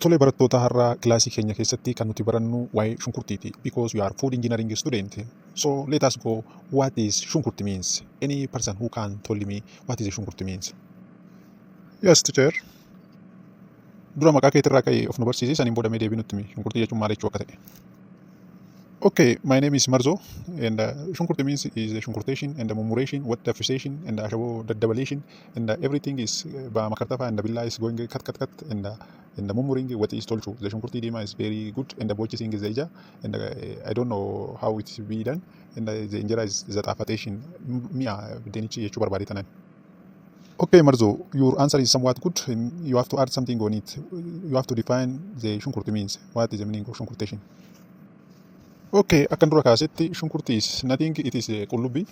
Tole barattoota har'aa kilaasii keenya keessatti kan nuti barannu waa'ee shunkurtiiti. Because we are food engineering student. So let us go. What is shunkurti means? Any person who can tell me what is shunkurti means? Yes, teacher. Dura maqaa keetirraa ka'ee of nu barsiisee saniin booda mee deebii nutti himi. Shunkurtii jechuun maal jechuu akka ta'e? Okay, my name is Marzo, and shunkurti means is shunkurtation and murmuration, what the fixation and ashabo daddabalation, and everything is ba makartafa and the billah is going cut, and the murmuring what is told you. The shunkurti dima is very good, and the bochasing is eja, and I don't know how it be done, and the injera is that affectation. Mia denichi yechu barbari tanan. Okay, Marzo, your answer is somewhat good. And you have to add something on it. You have to define the shunkurti means. What is the meaning of shunkurtation? Okay, akkan dura kaasetti shunkurtii is nothing. It is qullubbii.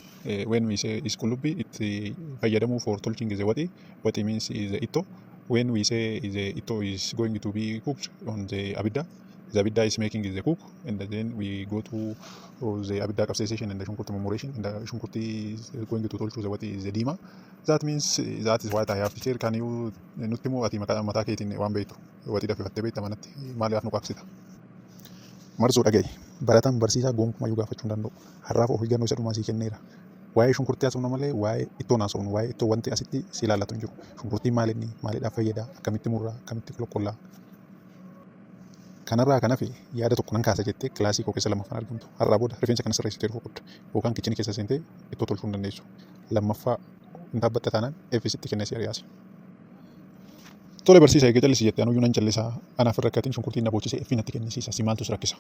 When we say is qullubbii, it fayyadamu for tolching is wati. Wati means is itto. When we say is itto is going to be cooked on the abidda. The abidda is making is the cook, and then we go to the abidda capsization and the shunkurti murmuration, and the shunkurti is going to tolchu the wati is the dima. That means that is what I have to share. Can you nuttimu ati mataa keetiin waan beektu wati dafifattee beekta manatti maaliif nu qabsita? Marzoo dhaga'i. Barataan barsiisaa gonkumaa yoo gaafachuu hin danda'u. Har'aaf of eeggannoo isa dhumaa sii kenneera. Waa'ee shunkurtii haasofna malee waa'ee ittoo haasofnu. Waa'ee ittoo wanti asitti si ilaallatu hin jiru. Shunkurtiin maal inni? Maaliidhaaf fayyada? Akkamitti murraa? Akkamitti qulqullaa? Kanarraa kan hafe yaada tokko nan kaasa jettee kilaasii koo keessa lammaffaan argamtu. Har'aa booda rifeensa kana sirreessitee dhufuu qabda. Yookaan kichinii keessa seentee ittoo tolchuu hin dandeessu. Lammaffaa hin dhaabbatta taanaan eeffisitti kennee si ari'aasi. Tole barsiisaa eega callisii jettee anuyyuu nan callisaa. Anaaf hin rakkatiin shunkurtiin na boochise effiin natti kennisiisa. Si maaltu si rakkisa?